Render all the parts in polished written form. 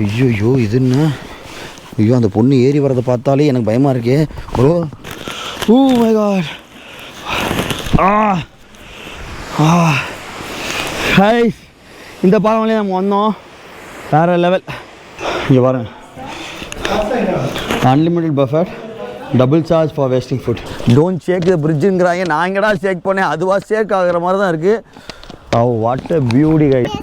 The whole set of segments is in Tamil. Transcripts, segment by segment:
ஐயோ இது என்ன? ஐயோ அந்த பொண்ணு ஏறி வரதை பார்த்தாலே எனக்கு பயமாக இருக்கே bro. Oh my God. Hi, இந்த பாலம் வழியாக நம்ம வந்தோம். வேறு லெவல். இங்கே பாருங்க, unlimited buffet, double charge for wasting food. Don't shake the பிரிட்ஜுங்கிறாங்க. நான் எங்கடா ஷேக் பண்ணேன், அதுவாக ஷேக் ஆகிற மாதிரி தான் இருக்குது. Oh what a beauty guys.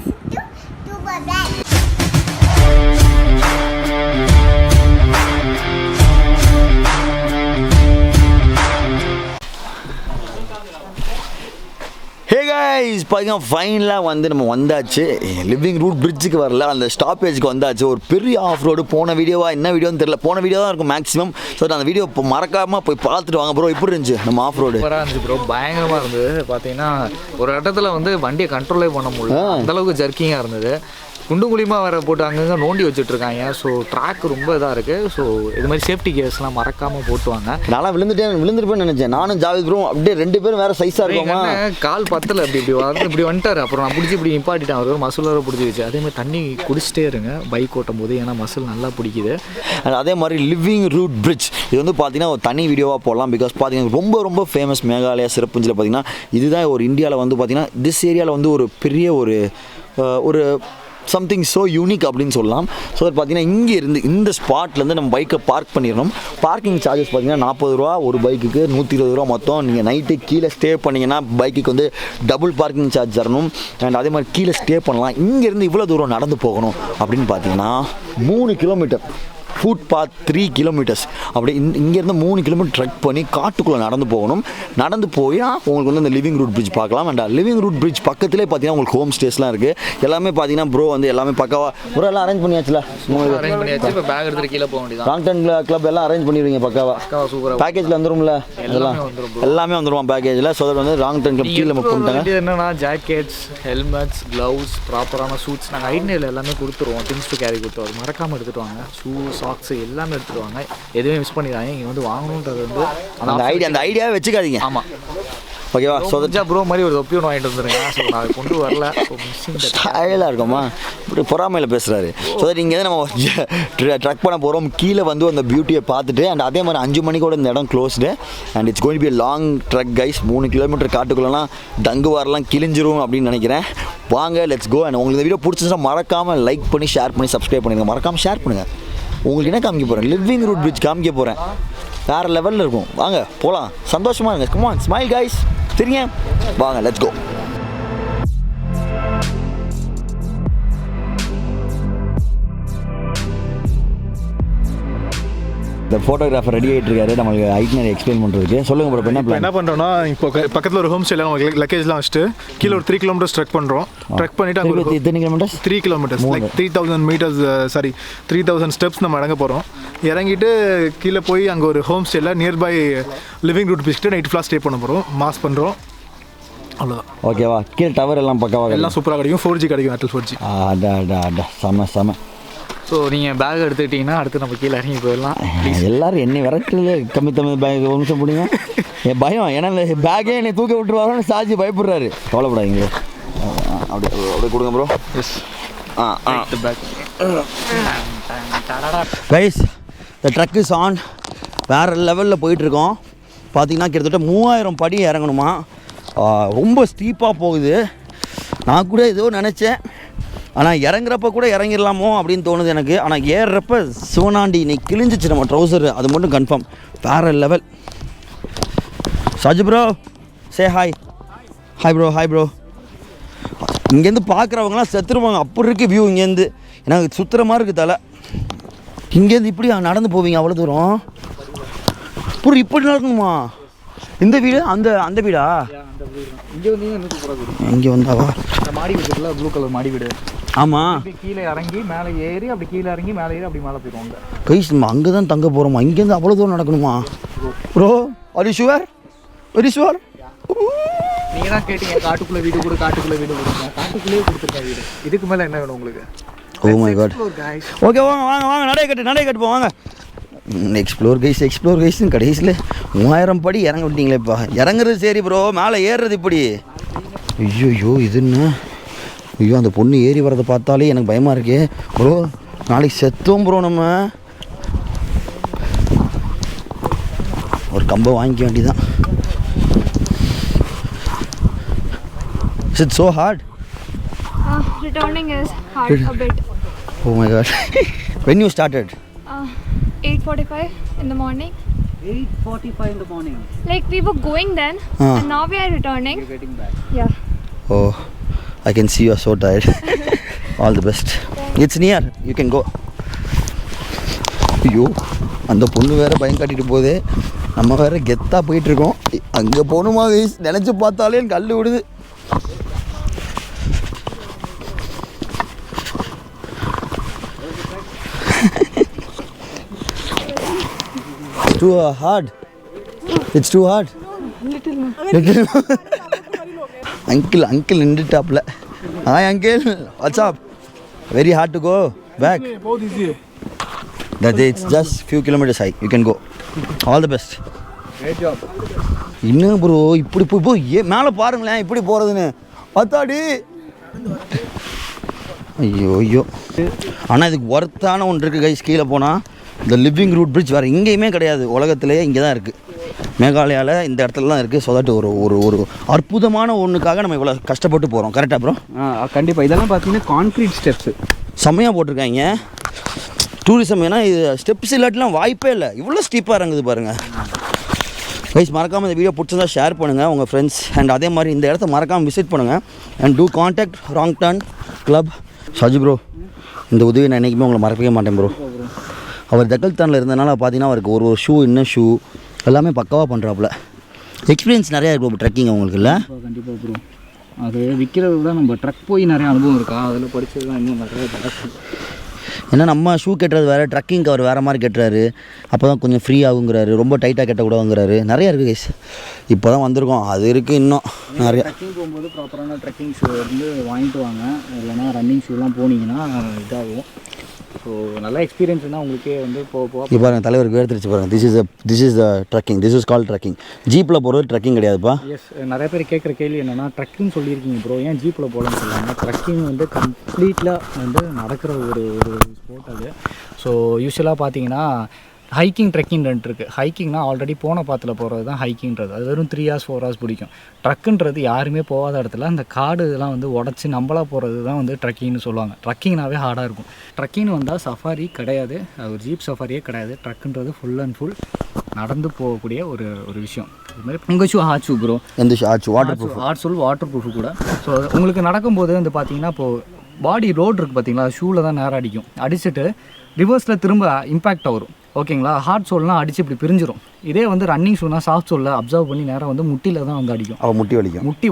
Hey guys, பார்த்தீங்கன்னா ஃபைனலாக வந்து நம்ம வந்தாச்சு. லிவிங் ரூட் பிரிட்ஜுக்கு வரல, அந்த ஸ்டாப்பேஜுக்கு வந்தாச்சு. ஒரு பெரிய ஆஃப் ரோடு. போன வீடியோவா என்ன வீடியோன்னு தெரியல, போன வீடியோ தான் இருக்கும் மேக்ஸிமம். ஸோ அந்த வீடியோ இப்போ மறக்காமல் போய் பார்த்துட்டு வாங்க ப்ரோ. எப்படி இருந்துச்சு நம்ம ஆஃப் ரோடு? சூப்பராக இருந்துச்சு ப்ரோ, பயங்கரமாக இருந்தது. பார்த்தீங்கன்னா ஒரு இடத்துல வந்து வண்டியை கண்ட்ரோலே பண்ண முடியல, அந்தளவுக்கு ஜர்க்கிங்காக இருந்தது. குண்டு குழிமா வேறு போட்டு அங்கங்கே நோண்டி வச்சுட்ருக்காங்க. ஸோ ட்ராக் ரொம்ப இதாக இருக்குது. ஸோ இது மாதிரி சேஃப்டி கேர்ஸ்லாம் மறக்காமல் போட்டுவாங்க. நல்லா விழுந்துருப்பேன்னு நினச்சேன் நானும். ஜாவேத் ப்ரோ அப்படியே ரெண்டு பேரும் வேறு சைஸாக இருக்குமா. கால் பத்தில் இப்படி வந்துட்டார். அப்புறம் நான் பிடிச்சி இப்படி நிப்பாட்டிட்டேன். அவர் மசில் வர பிடிச்சி வச்சு. அதே மாதிரி தண்ணி குடிச்சிட்டே இருங்க பைக் ஓட்டும் போது, ஏன்னா மசில் நல்லா பிடிக்குது. அதே மாதிரி லிவிங் ரூட் பிரிட்ஜ் இது வந்து பார்த்தீங்கன்னா ஒரு தனி வீடியோவாக போடலாம். பிகாஸ் பார்த்தீங்கன்னா ரொம்ப ரொம்ப ஃபேமஸ் மேகாலயா சிறப்புஞ்சில் பார்த்தீங்கன்னா இதுதான் ஒரு இந்தியாவில் வந்து பார்த்தீங்கன்னா திஸ் ஏரியாவில் வந்து ஒரு பெரிய ஒரு சம்திங் ஸோ யூனிக் அப்படின்னு சொல்லலாம். ஸோ பார்த்தீங்கன்னா இங்கே இருந்து இந்த ஸ்பாட்லேருந்து நம்ம பைக்கை பார்க் பண்ணிடணும். பார்க்கிங் சார்ஜஸ் பார்த்தீங்கன்னா 40 ரூபா ஒரு பைக்குக்கு, 120 ரூபா மொத்தம். நீங்கள் நைட்டு கீழே ஸ்டே பண்ணிங்கன்னா பைக்குக்கு வந்து டபுள் பார்க்கிங் சார்ஜ் தரணும். அண்ட் அதே மாதிரி கீழே ஸ்டே பண்ணலாம். இங்கேருந்து இவ்வளோ தூரம் நடந்து போகணும் அப்படின்னு பார்த்தீங்கன்னா 3 கிலோமீட்டர். ஃபுட் பாத் 3 கிலோமீட்டர்ஸ். அப்படி இங்கேருந்து 3 கிலோமீட்டர் ட்ரெக் பண்ணி காட்டுக்குள்ளே நடந்து போகணும். நடந்து போய் உங்களுக்கு வந்து அந்த லிவிங் ரூட் பிரிட்ஜ் பார்க்கலாம். அண்ட் லிவிங் ரூட் பிரிட்ஜ் பக்கத்துலேயே பார்த்தீங்கன்னா உங்களுக்கு ஹோம் ஸ்டேஸ்லாம் இருக்குது. எல்லாமே பார்த்தீங்கன்னா ப்ரோ வந்து எல்லாமே பக்காவாக ப்ரோ எல்லாம் அரேஞ்ச் பண்ணியாச்சுல. அரேஞ்ச் பண்ணியாச்சு. இப்போ பேக் எடுத்துகிட்டு கீழே போக வேண்டியது. ராங்டன் கிளப் எல்லாம் அரேஞ்ச் பண்ணிடுவீங்க பக்காவாக. சூப்பராக பேக்கேஜில் வந்துடும்ல, எல்லாமே வந்துடுவோம் பேக்கேஜில். ஸோ அது வந்து ராங்டன் கிளப் கீழே பண்ணிட்டாங்க. என்னன்னா ஜாக்கெட்ஸ், ஹெல்மெட்ஸ், க்ளவுஸ், ப்ராப்பரான ஷூட்ஸ் நாங்கள் ஐடியில் எல்லாமே கொடுத்துருவோம். திங்ஸ் டு கேரி கொடுத்துருவோம். மறக்காமல் எடுத்துகிட்டு வாங்க. ஷூ, சாக்ஸ் எல்லாமே எடுத்துருவாங்க. எதுவுமே மிஸ் பண்ணிடுறாங்க. இங்கே வந்து வாங்கணுன்றது வந்து அந்த ஐடியாவே வச்சுக்காதீங்க. ஆமாம், ஓகேவா? ஸோ ப்ரோ மாதிரி ஒரு தொப்பி ஒன்று வாங்கிட்டு வந்துருங்க. ஸோ நான் கொண்டு வரல. ஸ்டைலாக இருக்குமா, இப்படி பொறாமையில் பேசுகிறாரு. ஸோ இங்கே நம்ம ட்ரக் பண்ண போகிறோம். கீழே வந்து அந்த பியூட்டியை பார்த்துட்டு அண்ட் அதே மாதிரி 5 மணிக்கோட இந்த இடம் closed. And it's going to be long trek guys. 3 kilometre காட்டுக்குள்ளலாம் டங்கு வாரெலாம் கிழிஞ்சிரும் அப்படின்னு நினைக்கிறேன். வாங்க லெட்ஸ் கோ. அண்ட் உங்களுக்கு இந்த வீடியோ பிடிச்சிருந்தா மறக்காமல் லைக் பண்ணி ஷேர் பண்ணி சப்ஸ்கிரைப் பண்ணிடுங்க. மறக்காமல் ஷேர் பண்ணுங்கள். உங்களுக்கு என்ன காமிக்க போகிறேன்? லிவிங் ரூட் பிரிட்ஜ் காமிக்க போகிறேன். வேறு லெவலில் இருக்கும். வாங்க போகலாம். சந்தோஷமாக இருங்க. Come on, smile guys. சரிங்க, வாங்க லெட்ஸ் கோ. இந்த ஃபோட்டோகிராஃபர் ரெடி ஆகிட்டு இருக்காரு நம்மளுக்கு ஐட்னரி எக்ஸ்பிளைன் பண்ணுறதுக்கு. சொல்லுங்கள் ப்ரோ, என்ன பண்ணுறோன்னா இப்போ பக்கத்தில் ஒரு ஹோம் ஸ்டேல நம்ம லக்கேஜ்லாம் வச்சுட்டு கீழே ஒரு 3 கிலோமீட்டர்ஸ் ட்ரெக் பண்ணுறோம். ட்ரெக் பண்ணிவிட்டு அங்கே எத்தனை kilometres? 3 kilometres, like 3000 metres, 3000 steps நம்ம இறங்க போகிறோம். இறங்கிட்டு கீழே போய் அங்கே ஒரு ஹோம் ஸ்டேல நியர்பை லிவிங் ரூட் பிரிட்ஜ்ட்டு நைட் ஃபுல்லாக ஸ்டே பண்ண போகிறோம். மாஸ் பண்ணுறோம், அவ்வளோதான். ஓகேவா? கீழே டவர் எல்லாம் பக்காவாக எல்லாம் சூப்பராக கிடைக்கும். 4G கிடைக்கும், ஏர்டெல் 4G. செம. ஸோ நீங்கள் பேக் எடுத்துக்கிட்டிங்கன்னா அடுத்து நம்ம கீழே இறங்கி போயிடலாம். எல்லோரும் என்னை விரட்டுல கம்மி பேக் ஒரு நிமிஷம் பிடிங்க. என் பயம், ஏன்னா இந்த பேக்கே என்னை தூக்க விட்டுருவாருன்னு சாஜி பயப்படுறாரு. கவலைப்படாதீங்க. அப்படியே கொடுங்க bro. Yes, back guys. The truck is on. வேறு லெவலில் போயிட்டுருக்கோம். பார்த்தீங்கன்னா கிட்டத்தட்ட 3000 படி இறங்கணுமா. ரொம்ப ஸ்டீப்பாக போகுது. நான் கூட ஏதோ நினச்சேன், ஆனால் இறங்குறப்ப கூட இறங்கிடலாமோ அப்படின்னு தோணுது எனக்கு. ஆனால் ஏறுறப்ப சிவனாண்டி இன்னைக்கு கிழிஞ்சிச்சு நம்ம ட்ரௌசரு, அது மட்டும் கன்ஃபார்ம். வேறு level. Saju bro say hi. Hi bro. இங்கேருந்து பார்க்குறவங்களாம் செத்துருவாங்க, அப்படி இருக்குது வியூ. இங்கேருந்து எனக்கு சுற்றுற மாதிரி இருக்குது தலை. இங்கேருந்து இப்படி நடந்து போவீங்க அவ்வளோ தூரம்? புரி இப்படி நடக்கணுமா? இந்த வீடு அந்த வீடா? இங்கே வந்தாவா? மாடி வீடுல ப்ளூ கலர் மாடி வீடு. ஆமாம். கீழே இறங்கி மேலே ஏறி, அப்படி கீழே இறங்கி மேலே ஏறி அப்படி மேலே போயிடுவாங்க. கைஸ் நம்ம அங்கே தான் தங்க போகிறோமா? இங்கேருந்து அவ்வளோ தூரம் நடக்கணுமா bro? Are you sure? Very sure. நீங்கள் தான் கேட்டீங்க காட்டுக்குள்ளே வீடு கொடுங்க. காட்டுக்குள்ளேயே கொடுத்துருக்கேன் வீடு. இதுக்கு மேலே என்ன வேணும் உங்களுக்கு? ஓ மை காட். ஓகே வாங்க நடை கட்டு வாங்க. எக்ஸ்ப்ளோர் கைஸ்ன்னு கடைசியில் 3000 படி இறங்க விட்டீங்களேப்பா. இறங்குறது சரி ப்ரோ, மேலே ஏறுறது இப்படி. ஐயோ இது என்ன? ஐயோ அந்த பொண்ணு ஏறி வரதை பார்த்தாலே எனக்கு பயமாக இருக்கே ப்ரோ. நாளைக்கு செத்தோம் ப்ரோ நம்ம. ஒரு கம்பை வாங்கிக்க வேண்டியதான். Is it so hard? Returning is hard a bit. Oh my god. When you started? 8:45 in the morning. 8:45 in the morning. Like we were going then, and now we are returning. You're getting back. Yeah. Oh, I can see you are so tired. All the best. It's near. You can go. ஐயோ அந்த பொண்ணு வேறு பயம் காட்டிட்டு போகுது. நம்ம வேறு கெத்தாக போயிட்டுருக்கோம். அங்கே போகணுமா கைஸ்? நினச்சி பார்த்தாலே எனக்கு கல் விடுது. It's too hard. It's too hard. Little. Uncle நின்றுட்டாப்ல. Hi uncle. What's up? Very hard to go back. बहुत easy है. That it's just few kilometers high. You can go. All the best. Great job. இன்னும் ப்ரோ இப்படி போய் மேலே பாருங்களேன் இப்படி போகிறதுன்னு பார்த்தாடி. ஐயோ ஆனால் இதுக்கு ஒர்த்தான ஒன்று இருக்குது கைஸ். கீழே போனால் இந்த லிவிங் ரூட் பிரிட்ஜ் வேறு எங்கேயுமே கிடையாது உலகத்திலேயே. இங்கே தான் இருக்குது, மேகாலயாவில் இந்த இடத்துல தான் இருக்குது. ஸோ தட் ஒரு ஒரு ஒரு அற்புதமான ஒன்றுக்காக நம்ம இவ்வளோ கஷ்டப்பட்டு போகிறோம். கரெக்டாக ப்ரோ? கண்டிப்பாக இதெல்லாம் பார்த்தீங்கன்னா கான்க்ரீட் ஸ்டெப்ஸு செம்மையாக போட்டிருக்காங்க டூரிசம். ஏன்னா இது ஸ்டெப்ஸ் இல்லாட்டிலாம் வாய்ப்பே இல்லை. இவ்வளோ ஸ்டீப்பாக இறங்குது பாருங்கள் கைஸ். மறக்காமல் இந்த வீடியோ பிடிச்சிருந்தா ஷேர் பண்ணுங்கள் உங்கள் ஃப்ரெண்ட்ஸ். அண்ட் அதே மாதிரி இந்த இடத்த மறக்காமல் விசிட் பண்ணுங்கள். And do contact Wrong Turn Club. Saji bro, இந்த உதவி நான் என்றைக்குமே உங்களை மறக்கவே மாட்டேன் ப்ரோ. அவர் தக்கல்தானில் இருந்தனால பார்த்தீங்கன்னா அவருக்கு ஒரு ஷூ இன்னும் ஷூ எல்லாமே பக்காவாக பண்ணுறாப்புல. எக்ஸ்பீரியன்ஸ் நிறையா இருக்கும் ட்ரெக்கிங் அவங்களுக்கு இல்லை? கண்டிப்பாக ப்ரோ. அது விற்கிறது தான் நம்ம ட்ரக் போய் நிறைய அனுபவம் இருக்கா, அதில் படித்தது தான் இன்னும் நிறைய ஜாஸ்தி. ஏன்னா நம்ம ஷூ கட்டுறது வேறு, ட்ரக்கிங்க்கு அவர் வேறு மாதிரி கட்டுறாரு. அப்போ தான் கொஞ்சம் ஃப்ரீ ஆகுங்கிறாரு, ரொம்ப டைட்டாக கட்டக்கூடாதுங்கிறாரு. நிறையா இருக்குது கைஸ். இப்போ தான் வந்திருக்கோம், அது இருக்குது இன்னும் நிறையா. ட்ரக்கிங் போகும்போது ப்ராப்பரான ட்ரக்கிங் ஷூ வந்து வாங்கிட்டு வாங்க. இல்லைனா ரன்னிங் ஷூலாம் போனீங்கன்னா இதாகும். ஸோ நல்ல எக்ஸ்பீரியன்ஸ்னால் உங்களுக்கே வந்து போக இப்போ பாருங்கள் தலைவருக்கு எடுத்துருச்சு பாருங்கள். This is the trekking. This is call trekking. ஜீப்பில் போகிறது ட்ரக்கிங் கிடையாதுப்பா. எஸ், நிறைய பேர் கேட்குற கேள்வி என்னென்னா ட்ரக்கிங் சொல்லியிருக்கீங்க ப்ரோ, ஏன் ஜீப்பில் போகலான்னு சொல்லுவாங்க. ட்ரக்கிங் வந்து கம்ப்ளீட்டாக வந்து நடக்கிற ஒரு ஸ்போர்ட் அது. ஸோ யூஸ்வலாக பார்த்தீங்கன்னா ஹைக்கிங் ட்ரெக்கிங் ரெண்டு இருக்குது. ஹைக்கிங்னா ஆல்ரெடி போன பாத்தில் போகிறது தான் ஹைக்கிங்கிறது. அது வெறும் 3 hours 4 hours பிடிக்கும். ட்ரக்குன்றது யாருமே போகாத இடத்துல அந்த காடு இதெல்லாம் வந்து உடச்சி நம்மளாக போகிறது தான் வந்து ட்ரக்கிங்னு சொல்லுவாங்க. ட்ரக்கிங்னாவே ஹார்டாக இருக்கும். ட்ரக்கிங் வந்தால் சஃபாரி கிடையாது, ஒரு ஜீப் சஃபாரியே கிடையாது. ட்ரக்குன்றது ஃபுல் அண்ட் ஃபுல் நடந்து போகக்கூடிய ஒரு விஷயம். இது மாதிரி உங்கள் ஷூ ஹாட் ஷூ ப்ரோ. எந்த shoe? Water proof. Water proof கூட. ஸோ உங்களுக்கு நடக்கும்போது வந்து பார்த்தீங்கன்னா இப்போது பாடி ரோடு இருக்குது பார்த்தீங்களா, ஷூவில் தான் நேரம் அடிக்கும். அடிச்சுட்டு ரிவர்ஸில் திரும்ப இம்பேக்ட் வரும். ஓகேங்களா? ஹார்ட் சோல்லாம் அடித்து இப்படி பிரிஞ்சிடும். இதே வந்து ரன்னிங் ஷூனா சாஃப்ட் சோலில் அப்சர்வ் பண்ணி நேரம் வந்து முட்டியில் தான் வந்து அடிக்கும். அவள் முட்டி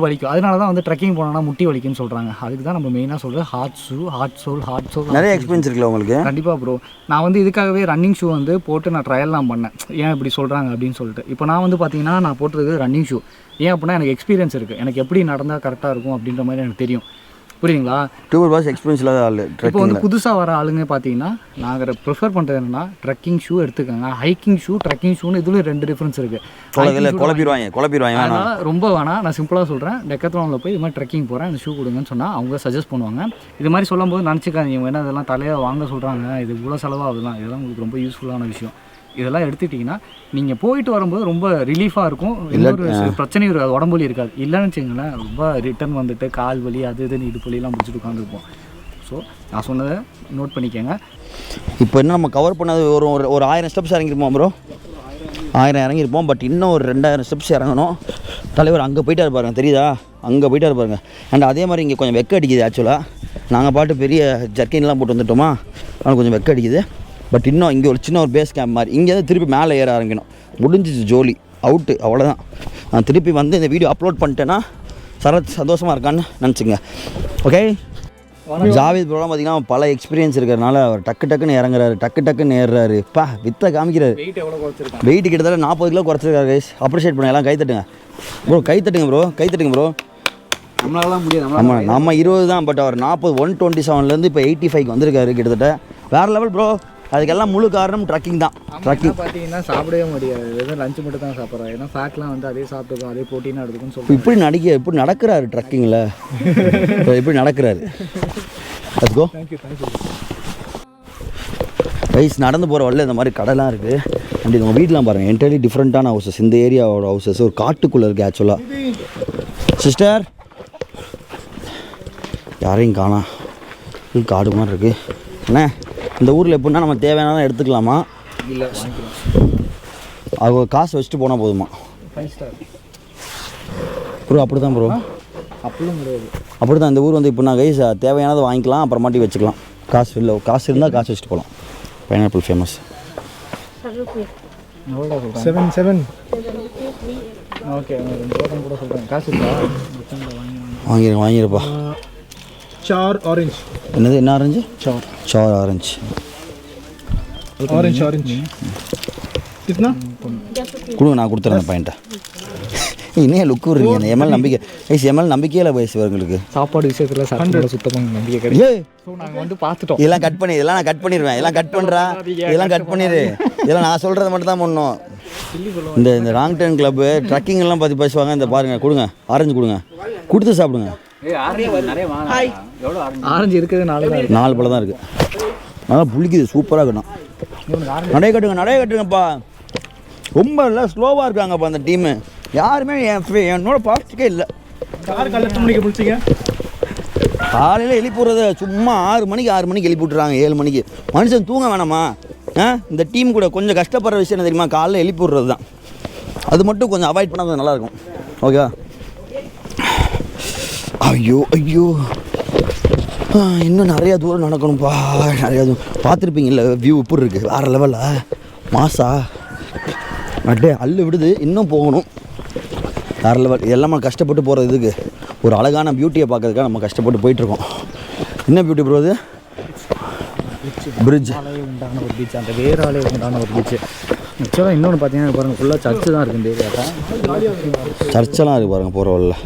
வலிக்கும். அதனால தான் வந்து ட்ரெக்கிங் போனோன்னா முட்டி வலிக்குன்னு சொல்கிறாங்க. அதுக்கு தான் நம்ம மெயினாக சொல்கிறது ஹார்ட் ஷூ, ஹார்ட் சோல். நிறைய எக்ஸ்பீரியன்ஸ் இருக்குல்ல உங்களுக்கு? கண்டிப்பாக ப்ரோ. நான் வந்து இதுக்காகவே ரன்னிங் ஷூ வந்து போட்டு நான் ட்ரையல்லாம் பண்ணேன். ஏன் இப்படி சொல்கிறாங்க அப்படின்னு சொல்லிட்டு. இப்போ நான் வந்து பார்த்தீங்கன்னா நான் போட்டுறது ரன்னிங் ஷூ. ஏன் அப்படின்னா எனக்கு எக்ஸ்பீரியன்ஸ் இருக்குது. எனக்கு எப்படி நடந்தால் கரெக்டாக இருக்கும் அப்படின்ற மாதிரி எனக்கு தெரியும். புரியுங்களா? 2 hours எக்ஸ்பீரியன்ஸ் இல்லாத ஆள். இப்போ வந்து புதுசாக வர ஆளுங்க பார்த்தீங்கன்னா நாங்கள் ப்ரிஃபர் பண்ணுறது என்னன்னா ட்ரக்கிங் ஷூ எடுத்துக்கோங்க. ஹைக்கிங் ஷூ, ட்ரக்கிங் ஷூன்னு இதில் 2 டிஃப்ரென்ஸ் இருக்குது. குழப்பிடுவாங்க. அதனால் ரொம்ப வேணாம். நான் சிம்பிளாக சொல்கிறேன், டெக்கத்லானில் போய் இது மாதிரி ட்ரெக்கிங் போகிறேன், இந்த ஷூ கொடுங்கன்னு சொன்னால் அவங்க சஜஸ்ட் பண்ணுவாங்க. இது மாதிரி சொல்லும்போது நினச்சிக்காதீங்க வேணா இதெல்லாம் தலையை வாங்க சொல்கிறாங்க, இது இவ்வளோ செலவாகுதுலாம். இதெல்லாம் உங்களுக்கு ரொம்ப யூஸ்ஃபுல்லான விஷயம். இதெல்லாம் எடுத்துக்கிட்டிங்கன்னா நீங்கள் போயிட்டு வரும்போது ரொம்ப ரிலீஃபாக இருக்கும். இன்னொரு பிரச்சனையும் இருக்காது, உடம்புலி இருக்காது. இல்லைன்னு வச்சுங்களேன், ரொம்ப ரிட்டர்ன் வந்துட்டு கால் வலி அது இதுன்னு இடுப்புலாம் பிடிச்சிட்டு உட்காந்துருப்போம். ஸோ நான் சொன்னதை நோட் பண்ணிக்கோங்க. இப்போ என்ன நம்ம கவர் பண்ணது ஒரு 1000 ஸ்டெப்ஸ் இறங்கிருப்போம் ப்ரோ. 1000 இறங்கியிருப்போம். பட் இன்னும் ஒரு 2000 ஸ்டெப்ஸ் இறங்கணும். தலைவர் அங்கே போயிட்டாரு பாருங்க, தெரியுதா? அங்கே போயிட்டாரு பாருங்க. அண்ட் அதே மாதிரி இங்கே கொஞ்சம் வெக்க அடிக்குது. ஆக்சுவலாக நாங்கள் பாட்டு பெரிய ஜர்க்கின்லாம் போட்டு வந்துட்டோமா, ஆனால் கொஞ்சம் வெக்க அடிக்குது. பட் இன்னும் இங்கே ஒரு சின்ன ஒரு பேஸ் கேம்ப் மாதிரி இங்கே தான் திருப்பி மேலே ஏற ஆரம்பிக்கணும். முடிஞ்சிச்சு ஜோலி அவுட்டு, அவ்வளோதான். நான் திருப்பி வந்து இந்த வீடியோ அப்லோட் பண்ணிட்டேன்னா சந்தோஷமாக இருக்கான்னு நினச்சிங்க. ஓகே, ஜாவேத் ப்ரோலாம் பார்த்தீங்கன்னா பல எக்ஸ்பீரியன்ஸ் இருக்கிறதுனால அவர் டக்குன்னு இறங்குறாரு, டக்குன்னு ஏறுறாரு. வித்தை காமிக்கிறாரு. வெயிட் கிட்டத்தட்ட 40 கிலோ குறைச்சிருக்காரு கைஸ். அப்ரிஷியேட் பண்ண எல்லாம் கைத்தட்டுங்க ப்ரோ, கைத்தட்டுங்க ப்ரோ. நம்மளாலாம் முடியாது. நம்ம 20 தான், பட் அவர் 40 127லேருந்து இப்போ 85 வந்திருக்காரு கிட்டத்தட்ட. வேறு லெவல் ப்ரோ. அதுக்கெல்லாம் முழு காரணம் ட்ரக்கிங் தான். ட்ரக்கிங் பார்த்தீங்கன்னா சாப்பிடவே முடியாது, வெறும் லஞ்சு மட்டும் தான் சாப்பிட்றோம். ஏன்னா ஃபேட்லாம் வந்து அதே சாப்பிட்டுக்கும், அதே ப்ரோட்டீனாக எடுத்துக்குன்னு சொல்லிட்டு இப்படி நடக்கிறாரு ட்ரக்கிங்கில். இப்படி நடக்கிறாரு. Let's go. தேங்க்யூ. ரைஸ் நடந்து போகிற வழியில் இந்த மாதிரி கடைலாம் இருக்குது. அண்ட் உங்கள் வீட்டெலாம் பாருங்கள், என்டையர்லி டிஃப்ரெண்ட்டான ஹவுசஸ். இந்த ஏரியாவோட ஹவுசஸ் ஒரு காட்டுக்குள்ளே இருக்குது ஆக்சுவலாக. சிஸ்டர் யாரையும் காணோம், இது காடு மாதிரி இருக்குது. அண்ணே இந்த ஊரில் எப்படின்னா நம்ம தேவையானதான் எடுத்துக்கலாமா, இல்லை வாங்கிக்கலாம். அவங்க காசு வச்சுட்டு போனால் போதுமா? 5 ஸ்டார் ப்ரோ அப்படி தான் ப்ரோ, அப்படியும் கிடையாது. அப்படி தான் இந்த ஊர் வந்து இப்போ நான் கைஸ் தேவையானதை வாங்கிக்கலாம், அப்புறமாட்டி வச்சுக்கலாம். காசு இல்லை, காசு இருந்தால் காசு வச்சுட்டு போகலாம். Pineapple famous. எவ்வளோ சொல்கிறேன்? 7 ஓகே, 2 டோக்கன் கூட சொல்கிறேன். காசு இருக்கா? வாங்கிருப்பா. 4 ஆரஞ்சு. என்னது, என்ன ஆரஞ்சு? Sir orange. ஆரஞ்சு कितना கொடுங்க, நான் கொடுத்துறேன் பையன்ட்ட. இன்னும் லுக்கு வருவீங்க, எம்எல் நம்பிக்கை ஐஸ், எம்எல் நம்பிக்கையில் வயசு உங்களுக்கு சாப்பாடு விஷயத்தில் சாப்பிட்டு சுத்தமாக நம்பிக்கை கிடையாது. ஏய் ஸோ நாங்கள் வந்து பார்த்துட்டோம். இதெல்லாம் கட் பண்ணி, இதெல்லாம் நான் கட் பண்ணிடுவேன். இதெல்லாம் கட் பண்ணுறா, இதெல்லாம் கட் பண்ணிடு. இதெல்லாம் நான் சொல்கிறத மட்டும் தான் பண்ணணும். இந்த ராங் டர்ன் கிளப்பு ட்ரக்கிங் எல்லாம் பற்றி பேசுவாங்க. இந்த பாருங்கள், கொடுங்க ஆரஞ்சு, கொடுங்க, கொடுத்து சாப்பிடுங்க. ஆரஞ்சு இருக்கிறது 4 பழம் தான் இருக்குது. நல்லா புளிக்குது, சூப்பராக இருக்கணும். நடை கட்டுங்கப்பா. ரொம்ப இல்லை, ஸ்லோவாக இருக்காங்கப்பா அந்த டீமு. யாருமே என்னோட பாஸ்டிக்கே இல்லை. காலையில் எழுப்பிடுறத சும்மா 6 மணிக்கு எழுப்பி விட்றாங்க. 7 மணிக்கு மனுஷன் தூங்க வேணாமா? இந்த டீம் கூட கொஞ்சம் கஷ்டப்படுற விஷயம் என்ன தெரியுமா? காலையில் எழுப்பி விட்றது தான். அது மட்டும் கொஞ்சம் அவாய்ட் பண்ணால் கொஞ்சம் நல்லாயிருக்கும். ஓகே. ஐயோ இன்னும் நிறையா தூரம் நடக்கணும்ப்பா, நிறையா தூரம். பார்த்துருப்பீங்கல்ல வியூ எப்படி இருக்குது, வேறு லெவலில் மாசா நட்டே அள்ளு விடுது. இன்னும் போகணும், வேறு லெவல். எல்லாமே கஷ்டப்பட்டு போகிறது இதுக்கு, ஒரு அழகான பியூட்டியை பார்க்கறதுக்காக நம்ம கஷ்டப்பட்டு போயிட்டுருக்கோம். என்ன பியூட்டி ப்ரோ இது? பிரிட்ஜ் உண்டான ஒரு பீச், அந்த வேறாலே உண்டான ஒரு பீச்சு. ஆக்சுவலாக இன்னொன்று பார்த்தீங்கன்னா பாருங்கள், ஃபுல்லாக சர்ச்சு தான் இருக்குது இந்த ஏரியாவில். சர்ச்செல்லாம் இருக்குது பாருங்கள் போகிற வழியில்.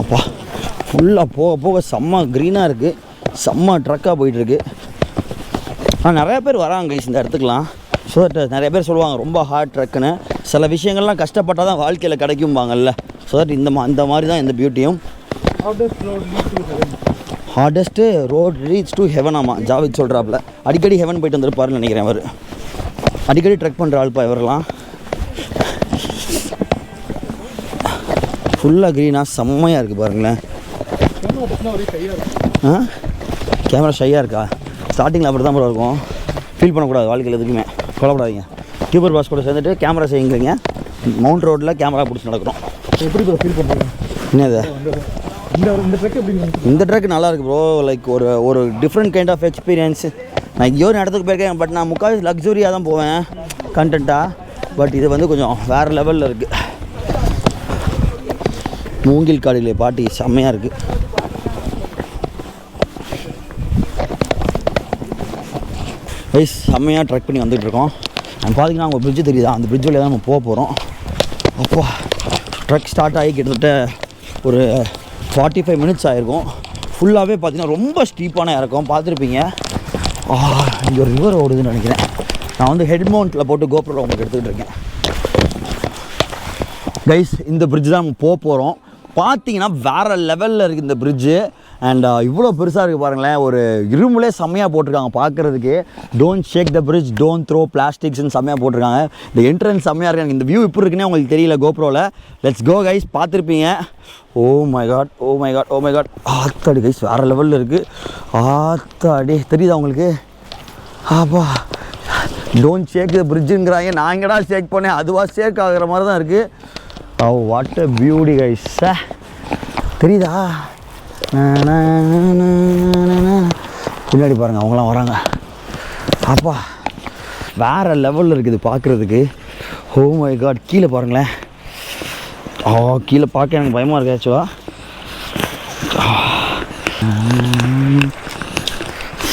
அப்பா ஃபுல்லாக போக போக செம்ம க்ரீனாக இருக்குது, செம்ம ட்ரக்காக போயிட்டுருக்கு. நிறைய பேர் வராங்க இந்த இடத்துக்குலாம். ஸோ தட் நிறைய பேர் சொல்லுவாங்க ரொம்ப ஹார்ட் ட்ரக்குன்னு. சில விஷயங்கள்லாம் கஷ்டப்பட்டால் தான் வாழ்க்கையில் கிடைக்கும்பாங்கல்ல. ஸோ தட் இந்த மாதிரி தான் இந்த பியூட்டியும். Hardest road reach to heaven. ஆமாம், ஜாவித் சொல்கிறாப்புல. அடிக்கடி ஹெவன் போயிட்டு வந்துருப்பாருன்னு நினைக்கிறேன். அவர் அடிக்கடி ட்ரெக் பண்ணுற ஆள்ப்பா இவரெல்லாம். ஃபுல்லாக க்ரீனாக செம்மையாக இருக்குது பாருங்களேன். கேமரா ஷையாக இருக்கா? ஸ்டார்டிங்கில் அப்படி தான் இருக்கும். ஃபீல் பண்ணக்கூடாது வாழ்க்கையில் எதுக்குமே, கொல்லப்படாதீங்க. டியூபர் பாஸ் கூட சேர்ந்துட்டு கேமரா செய்யுங்கிறீங்க. மவுண்ட் ரோட்டில் கேமரா பிடிச்சி நடக்கிறோம். எப்படி ஃபீல் பண்ணுறீங்க? என்னது இந்த ட்ரெக் எப்படி? இந்த ட்ரெக் நல்லா இருக்குது ப்ரோ. லைக் ஒரு டிஃப்ரெண்ட் கைண்ட் ஆஃப் எக்ஸ்பீரியன்ஸ். நான் இங்கே ஒரு இடத்துக்கு போயிருக்கேன், பட் நான் முக்கால்வாசி லக்ஸுரியாக தான் போவேன் கண்டென்ட்டாக. பட் இது வந்து கொஞ்சம் வேறு லெவலில் இருக்குது. மூங்கில் காடிலே பாட்டி செம்மையாக இருக்குது. ரைஸ் செம்மையாக ட்ரெக் பண்ணி வந்துகிட்ருக்கோம். அண்ட் பார்த்தீங்கன்னா அவங்க பிரிட்ஜு தெரியுதா? அந்த பிரிட்ஜ் வழியாக தான் நம்ம போக போகிறோம். அப்போ ட்ரெக் ஸ்டார்ட் ஆகி கிட்டத்தட்ட ஒரு 45 மினிட்ஸ் ஆகிருக்கும். ஃபுல்லாகவே பார்த்தீங்கன்னா ரொம்ப ஸ்டீப்பான இறக்கம். பார்த்துருப்பீங்க. இங்கே ஒரு ரிவர் ஓடுதுன்னு நினைக்கிறேன். நான் வந்து ஹெட் மவுண்ட்டில் போட்டு கோப்ரோவில் உங்களுக்கு எடுத்துக்கிட்டு இருக்கேன். கைஸ் இந்த பிரிட்ஜ் தான் நம்ம போக போகிறோம். பார்த்தீங்கன்னா வேறு லெவலில் இருக்குது இந்த பிரிட்ஜு. அண்ட் இவ்வளோ பெருசாக இருக்குது பாருங்களேன். ஒரு இரும்புலே செம்மையாக போட்டிருக்காங்க பார்க்குறதுக்கு. Don't shake the bridge, don't throw பிளாஸ்டிக்ஸ்ன்னு செம்மையாக போட்டிருக்காங்க. இந்த என்ட்ரன்ஸ் செம்மையாக இருக்குது. இந்த வியூ இப்போ இருக்குன்னே உங்களுக்கு தெரியல கோப்ரோவில். Let's go guys. பார்த்துருப்பீங்க. ஓ மை காட் ஆத்தாடி கைஸ் வேறு லெவலில் இருக்குது. ஆத்தாடி தெரியுதா உங்களுக்கு? ஆப்பா டோன்ட் ஷேக் த பிரிட்ஜுங்கிறாங்க. நான் எங்கடா ஷேக் பண்ணேன், அதுவாக ஷேக் ஆகிற மாதிரி தான் இருக்குது. What a beauty guys. தெரியுதா? பின்னாடி பாருங்கள், அவங்களாம் வராங்க. அப்பா வேறு லெவலில் இருக்குது பார்க்குறதுக்கு. Oh my god. கீழே பாருங்களேன். கீழே பார்க்க எனக்கு பயமாக இருக்கு ஆக்சுவலாக.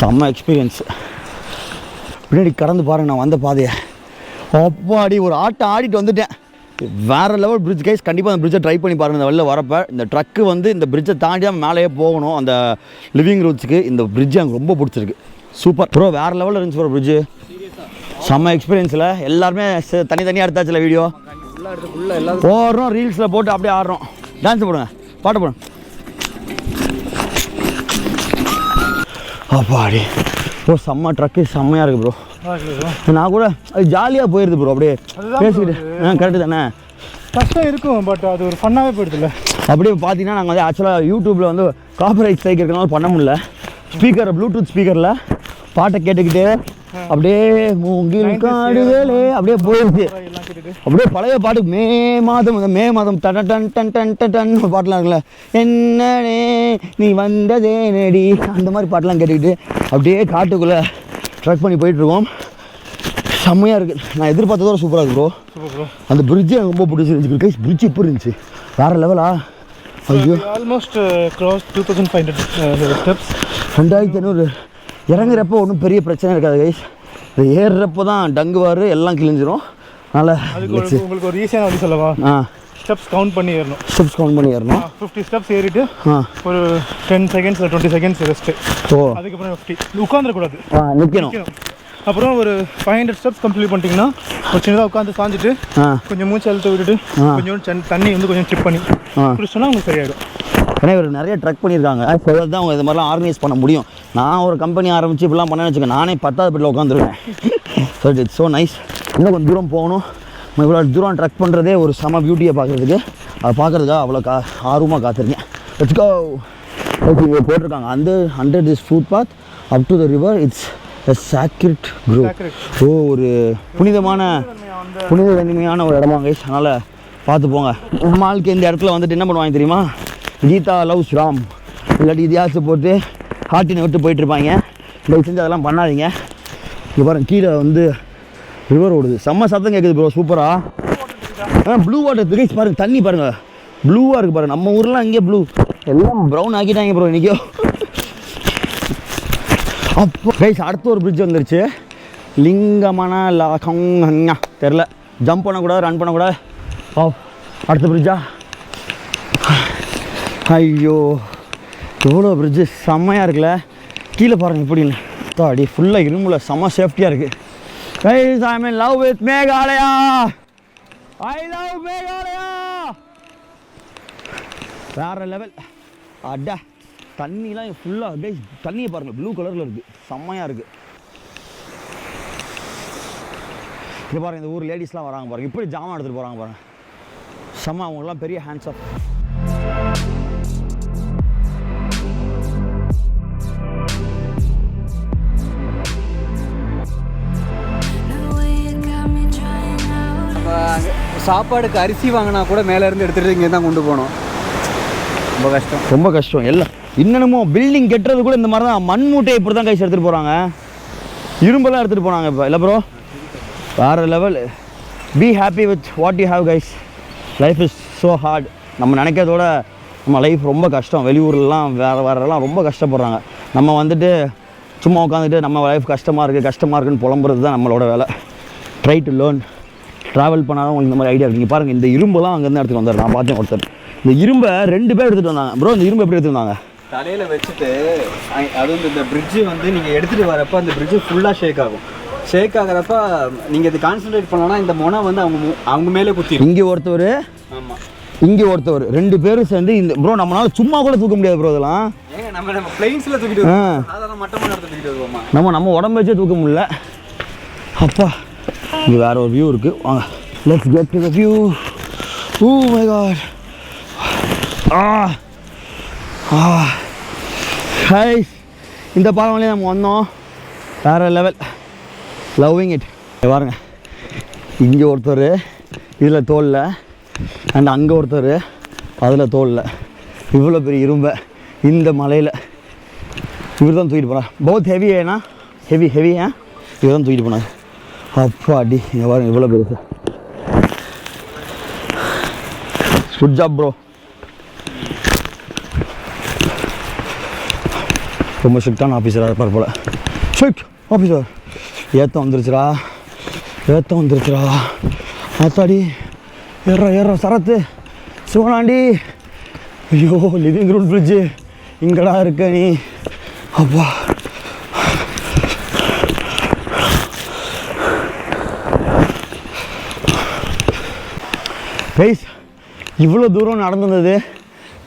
செம்ம எக்ஸ்பீரியன்ஸ். பின்னாடி கடந்து பாருங்கள் நான் வந்த பாதையை. அப்பாடி ஒரு ஆட்டம் ஆடிட்டு வந்துட்டேன். வேறு லெவல் பிரிட்ஜ் கைஸ். கண்டிப்பாக அந்த பிரிட்ஜை ட்ரை பண்ணி பாருங்கள். இந்த வெளில வரப்போ இந்த ட்ரக்கு வந்து இந்த பிரிட்ஜை தாண்டி தான் மேலேயே போகணும் அந்த லிவிங் ரூட்ஸுக்கு. இந்த பிரிட்ஜ் எனக்கு ரொம்ப பிடிச்சிருக்கு. சூப்பர் ப்ரோ, வேறு லெவலில் இருந்துச்சு ப்ரோ பிரிட்ஜு. செம்ம எக்ஸ்பீரியன்ஸில். எல்லாருமே தனித்தனியாக எடுத்தாச்சுல வீடியோ போடுறோம், ரீல்ஸில் போட்டு அப்படியே ஆடுறோம். டான்ஸ் போடுங்க, பாட்டு போடுங்க. அப்பாடி ப்ரோ செம்ம ட்ரக்கு செம்மையாக இருக்குது ப்ரோ. நான் கூட அது ஜாலியாக போயிடுது ப்ரோ அப்படியே பேசிக்கிட்டு. கரெக்டு தானே? கஷ்டம் இருக்கும், பட் அது ஒரு ஃபன்னாகவே போயிடுதுல்ல. அப்படியே பார்த்தீங்கன்னா நாங்கள் வந்து ஆக்சுவலாக யூடியூப்பில் வந்து காப்பிரைட் ஸ்ட்ரைக் இருக்கிறனால பண்ண முடியல. ஸ்பீக்கர் ப்ளூடூத் ஸ்பீக்கரில் பாட்டை கேட்டுக்கிட்டே அப்படியே மூங்கில் காடுகளே அப்படியே போயிடுச்சு. அப்படியே பழைய பாட்டு மே மாதம் done done done done done done பாட்டெலாம் இருக்குல்ல, என்னடே நீ வந்ததே நடி, அந்த மாதிரி பாட்டெலாம் கேட்டுக்கிட்டு அப்படியே காட்டுக்குள்ளே ட்ரக் பண்ணி போயிட்டுருக்கோம். செம்மையாக இருக்குது. நான் எதிர்பார்த்ததோட சூப்பராக இருக்குது ப்ரோ. அந்த பிரிட்ஜு எனக்கு ரொம்ப பிடிச்சிருந்துச்சு. கைஸ் பிரிட்ஜ் இப்போ இருந்துச்சு வேறு லெவலா. ஐயோ ஆல்மோஸ்ட் க்ராஸ் 2500 ஸ்டெப்ஸ். 2500. இறங்குறப்போ ஒன்றும் பெரிய பிரச்சனை இருக்காது கைஸ். இது ஏறுறப்போ தான் டங்குவார் எல்லாம் கிழிஞ்சிரும். அதனால் உங்களுக்கு ஒரு ஈஸியான வழி சொல்லவா? ஸ்டெப்ஸ் கவுண்ட் பண்ணி ஏறணும். ஸ்டெப்ஸ் கவுண்ட் பண்ணி ஏறணும். 50 ஸ்டெப்ஸ் ஏறிட்டு ஒரு 10 செகண்ட்ஸ் 20 செகண்ட்ஸ் ரெஸ்ட்டு. அதுக்கப்புறம் 50 உட்காந்துடக்கூடாது, நிற்கணும். அப்புறம் ஒரு 500 ஸ்டெப்ஸ் கம்ப்ளீட் பண்ணிட்டீங்கன்னா ஒரு சின்னதாக உட்காந்து சாஞ்சிட்டு கொஞ்சம் மூச்சு அழுத்த விட்டுட்டு கொஞ்சம் தண்ணி வந்து கொஞ்சம் சிப் பண்ணி குடிச்சோன்னா உங்களுக்கு சரியாயிடும். ஏன்னா இவர் நிறைய ட்ரக் பண்ணியிருக்காங்க. ஸோ தான் அவங்க இது மாதிரிலாம் ஆர்கனைஸ் பண்ண முடியும். நான் ஒரு கம்பெனி ஆரம்பித்து இப்படிலாம் பண்ணேன்னு வச்சுக்கேன், நானே 10வது பெட்டில் உட்காந்துருவேன். So it's so nice. இன்னும் கொஞ்சம் தூரம் போகணும். நம்ம இவ்வளோ தூரம் ட்ரக் பண்ணுறதே ஒரு செம பியூட்டியை பார்க்குறதுக்கு. அதை பார்க்குறதுக்காக அவ்வளோ ஆர்வமாக காத்திருக்கேன். Let's go. ஓகே, இங்கே போட்டிருக்காங்க அந்த 100 this footpath up to the river. It's a sacred grove. ஒரு புனிதமான ஒரு இடமா கைஸ். அதனால் பார்த்து போங்க. நம்ம ஆளுக்கு இந்த இடத்துல வந்துட்டு என்ன பண்ணுவாங்க தெரியுமா? கீதா லவ்ஸ் ராம் இல்லாட்டி இதிகாசம் போட்டு ஹார்ட்டினை விட்டு போயிட்டுருப்பாங்க. தயவு செஞ்சு அதெல்லாம் பண்ணாதீங்க. இங்கே பாருங்க, கீழே வந்து ரிவர் ஓடுது. செம்ம சத்தம் கேட்குது ப்ரோ. சூப்பராக ப்ளூ வாட்டர் கைஸ். பாருங்கள் தண்ணி பாருங்கள், ப்ளூவாக இருக்குது பாருங்கள். நம்ம ஊர்லாம் இங்கே ப்ளூ, எல்லாம் ப்ரௌன் ஆக்கிட்டாங்க ப்ரோ இன்றைக்கோ. அப்போ கைஸ் அடுத்த ஒரு பிரிட்ஜ் வந்துருச்சு. லிங்கமான தெரில. ஜம்ப் பண்ணக்கூடாது, ரன் பண்ணக்கூடாது. அடுத்த பிரிட்ஜா? ஐயோ எவ்வளோ பிரிட்ஜு செம்மையாக இருக்குல்ல. கீழே பாருங்கள் இப்படின்னு தாடி ஃபுல்லாக இரும்புல செம்ம சேஃப்டியாக இருக்குது. Guys I mean love with Meghalaya. I love Meghalaya. வேறு லெவல். அடா தண்ணிலாம் ஃபுல்லாக கைஸ் தண்ணியை பாருங்கள் ப்ளூ கலரில் இருக்குது. செம்மையாக இருக்குது. இங்கே பாருங்கள் இந்த ஊர் லேடிஸ்லாம் வராங்க பாருங்கள். இப்படி ஜாமான் எடுத்துகிட்டு போகிறாங்க பாருங்கள். செம்ம. அவங்களாம் பெரிய ஹேண்ட்ஸ் ஆஃப். சாப்பாடுக்கு அரிசி வாங்கினா கூட மேலேருந்து எடுத்துகிட்டு இங்கே தான் கொண்டு போகணும். ரொம்ப கஷ்டம், ரொம்ப கஷ்டம். எல்லாம் இன்னமும் பில்டிங் கட்டுறது கூட இந்த மாதிரி தான். மண் மூட்டையை இப்படி தான் கைஸ் எடுத்துகிட்டு போகிறாங்க. இரும்பெல்லாம் எடுத்துகிட்டு போனாங்க இப்போ. இல்லை ப்ரோ வேறு level. Be happy with what you have guys. Life is so hard. நம்ம நினைக்கிறதோட நம்ம லைஃப் ரொம்ப கஷ்டம். வெளியூர்லாம் வேறெல்லாம் ரொம்ப கஷ்டப்படுறாங்க. நம்ம வந்துட்டு சும்மா உட்காந்துட்டு நம்ம லைஃப் கஷ்டமாக இருக்குன்னு புலம்புறது தான் நம்மளோட வேலை. Try to learn. ட்ராவல் பண்ணாலும் உங்களுக்கு இந்த மாதிரி ஐடியா இருக்குது. பாருங்கள் இந்த இரும்பெல்லாம் அங்கேருந்து எடுத்துகிட்டு வந்தார். நான் பார்த்தேன் ஒருத்தர் இந்த இரும்பை 2 பேர் எடுத்துகிட்டு வந்தாங்க ப்ரோ. இந்த இரும்பு எப்படி எடுத்துகிட்டு வந்தாங்க? தலையில் வச்சுட்டு அது வந்து இந்த பிரிட்ஜு வந்து நீங்கள் எடுத்துகிட்டு வரப்போ அந்த பிரிட்ஜு ஃபுல்லாக ஷேக் ஆகும். ஷேக் ஆகிறப்ப நீங்கள் இது கான்சன்ட்ரேட் பண்ணோன்னா இந்த முனை வந்து அவங்க மேலே குத்தி. இங்கே ஒருத்தவர், ஆமாம் இங்கே ஒருத்தவர், 2 பேரும் சேர்ந்து இந்த ப்ரோ நம்மளால சும்மா கூட தூக்க முடியாது ப்ரோ. இதெல்லாம் ஏங்க நம்ம பிளெயின்ஸில் தூக்கிட்டு வருவோம், அதெல்லாம் மட்டமாக தூக்கிட்டு வருவோமா? நம்ம உடம்பு வச்சே தூக்க முடியல. அப்பா இங்கே வேறு ஒரு வியூ இருக்குது. வாங்க let's get to the view. Oh my god. ஹைஸ் இந்த பாலம்லேயே நம்ம வந்தோம். வேறு லெவல். Loving it. பாருங்க இங்கே ஒருத்தர் இதில் தோலில் அண்ட் அங்கே ஒருத்தர் அதில் தோலில். இவ்வளோ பெரிய இரும்பை இந்த மலையில் இவர் தான் தூக்கிட்டு போனார். பௌத் ஹெவி ஏன்னா ஹெவி இவர் தான் தூக்கிட்டு போனார். அப்பா அடி இங்கே பாருங்க இவ்வளோ பெருசு. Good job bro. ரொம்ப ஸ்ட்ரிக்டான ஆஃபீஸராக இருப்பார் போல். Strict officer. ஏற்றம் வந்துருச்சுரா. ஆத்தாடி ஏறா சரத்து சிவனாண்டி. ஐயோ லிவிங் ரூட் பிரிட்ஜு இங்கடா இருக்க நீ. அப்பா கைஸ் இவ்வளோ தூரம் நடந்தது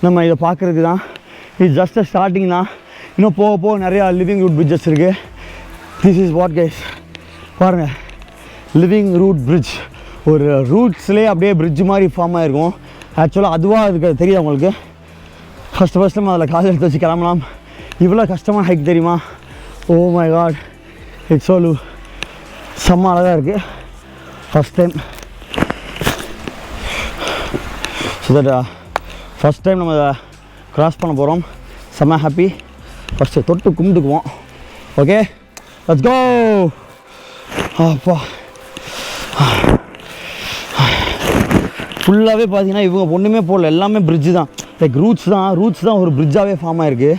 நம்ம இதை பார்க்குறதுக்கு தான். இது ஜஸ்ட் ஸ்டார்டிங் தான். இன்னும் போக போக நிறையா லிவிங் ரூட் பிரிட்ஜஸ் இருக்குது. திஸ் இஸ் வாட் கைஸ், பாருங்கள், லிவிங் ரூட் பிரிட்ஜ். ஒரு ரூட்ஸ்லேயே அப்படியே பிரிட்ஜ் மாதிரி ஃபார்ம் ஆகிருக்கும். ஆக்சுவலாக அதுவாக அதுக்கு தெரியும் உங்களுக்கு. ஃபஸ்ட்டு நம்ம அதில் கால் எடுத்து வச்சு கிளம்பலாம். இவ்வளோ கஷ்டமாக ஹைக் தெரியுமா? Oh my god, it's so செம்ம அழகாக இருக்குது. First time so that first time நம்ம க்ராஸ் பண்ண போகிறோம். செம்ம ஹாப்பி. ஃபஸ்ட்டு தொட்டு கும்பிட்டுக்குவோம். Okay, let's go. அப்பா, ஃபுல்லாகவே பார்த்தீங்கன்னா இவங்க ஒன்றுமே போடல, எல்லாமே பிரிட்ஜு தான். லைக் ரூட்ஸ் தான் ஒரு பிரிட்ஜாகவே ஃபார்ம் ஆகிருக்கு.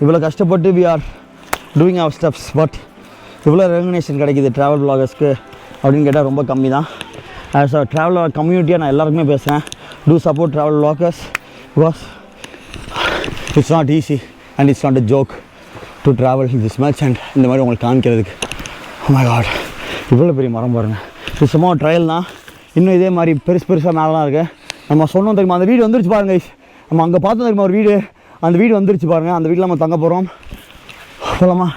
இவ்வளோ கஷ்டப்பட்டு we are doing our steps. But இவ்வளோ ரெகக்னேஷன் கிடைக்கிது ட்ராவல் வ்ளாகர்ஸ்க்கு அப்படின்னு கேட்டால் ரொம்ப கம்மி தான். ஆஸ் அ ட்ராவல் கம்யூனிட்டியாக நான் எல்லாருக்குமே பேசுகிறேன். To support travel vloggers because it's not easy and it's not a joke to travel this much and இந்த மாதிரி உங்களுக்கு காமிக்கிறதுக்கு. ஓ மை காட், இவ்வளோ பெரிய மரம் பாருங்கள். இது சும்மா ட்ரையல் தான். இன்னும் இதே மாதிரி பெருசாக மேலாம் இருக்குது. நம்ம சொன்னோம் தெரியுமா, அந்த வீடு வந்துருச்சு பாருங்க. நம்ம அங்கே பார்த்தோம் தெரியுமா ஒரு வீடு, அந்த வீடு வந்துருச்சு பாருங்கள். அந்த வீட்டில் நம்ம தங்க போகிறோம். போகலாமா?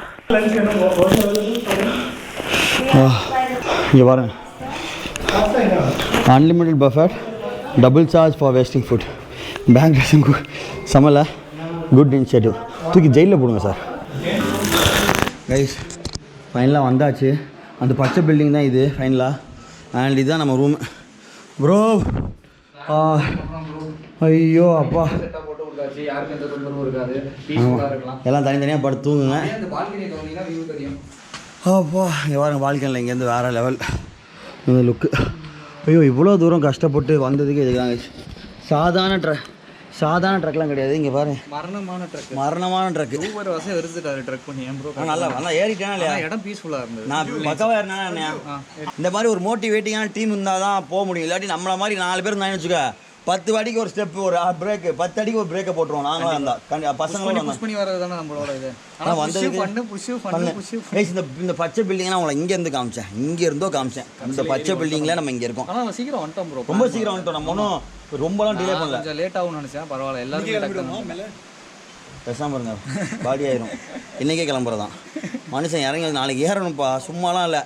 இங்கே பாருங்கள், unlimited buffet, double charge for wasting food. பேங்க் ரேஷன் சமல குட் இனிஷியேட்டிவ். தூக்கி ஜெயிலில் போடுங்க சார். கைஸ், ஃபைனலாக வந்தாச்சு. அந்த பச்சை பில்டிங் தான் இது ஃபைனலாக. அண்ட் இதுதான் நம்ம ரூம். ப்ரோ, ஐயோ அப்பா, எல்லாம் தனித்தனியாக படுத்து தூங்குங்க. அப்பா, இங்கே பாருங்க, பால்கனியில் இங்கேருந்து வேறு லெவல் இந்த லுக்கு. ஐயோ, இவ்வளோ தூரம் கஷ்டப்பட்டு வந்ததுக்கு இதுதாங்க. சாதாரண ட்ரக்லாம் கிடையாது. இங்கே பாருங்க, மரணமான ட்ரக்கு. ஒவ்வொரு வருஷம் எடுத்துட்டாரு ட்ரக் பண்ணி. ஏன் ப்ரோ நல்லா ஏறிட்டேனா இல்லையா? இடம் பீஸ்ஃபுல்லாக இருந்தது. நான் பக்கவாக இருந்தேன்னா இந்த மாதிரி ஒரு மோட்டிவேட்டிங்கான டீம் இருந்தால் தான் போக முடியும். இல்லாட்டி நம்மள மாதிரி 4 பேர் இருந்தாங்கன்னு வச்சுக்க, 10 வாடிக்கு ஒரு ஸ்டெப், ஒரு பிரேக்கு, 10 அடிக்கு ஒரு பிரேக்கை போட்டுருவோம். நாங்களும் இருந்தால் பசங்களும் புஷ் பண்ணி வரது தானே நம்மளோட இது. ஆனால் இந்த பச்சை பில்டிங்லாம் அவங்கள இங்கேருந்து காமிச்சேன், இங்கேருந்தோ காமிச்சேன். இந்த பச்சை பில்டிங்கில் நம்ம இங்கே இருக்கோம். ஆனால் சீக்கிரம் வந்துட்டோம் ப்ரோ, ரொம்ப சீக்கிரம் வந்துட்டோம். நம்ம ஒன்றும் ரொம்பலாம் டிலே பண்ணல. கொஞ்சம் லேட் ஆகும்னு நினச்சேன், பரவாயில்ல. எல்லாரும் பேசாமல் இருங்க, பாடி ஆயிரும். இன்றைக்கே கிளம்புறதான். மனுஷன் இறங்கி நாளைக்கு ஏறணும்ப்பா, சும்மாலாம் இல்லை.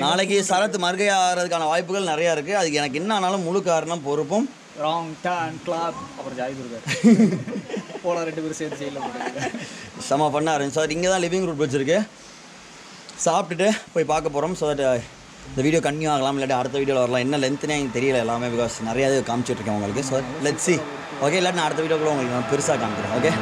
நாளைக்கு சரத்து மறுகை ஆகிறதுக்கான வாய்ப்புகள் நிறையா இருக்குது. அதுக்கு எனக்கு என்ன ஆனாலும் முழு காரணம் பொறுப்பும் ராங் டர்ன் கிளப் அப்புறம் ஜாய்துர்கர் போலாம் 2 பேரும் சேர்த்து ஜெயிலில் போட்டு செம்ம பண்ணாரு சார். இங்கே தான் லிவிங் ரூட் பிரிட்ஜ் இருக்குது. சாப்பிட்டுட்டு போய் பார்க்க போகிறோம். ஸோ தட் இந்த வீடியோ கன்டினியூ ஆகலாம், இல்லாட்டி அடுத்த வீடியோவில் வரலாம். என்ன லென்த்னே எனக்கு தெரியல எல்லாமே, பிகாஸ் நிறையா காமிச்சிட்ருக்கேன் உங்களுக்கு. So let's see. ஓகே, இல்லாட்டி நான் அடுத்த வீடியோக்குள்ள உங்களுக்கு நான் பெருசாக காமிக்கிறேன். ஓகே.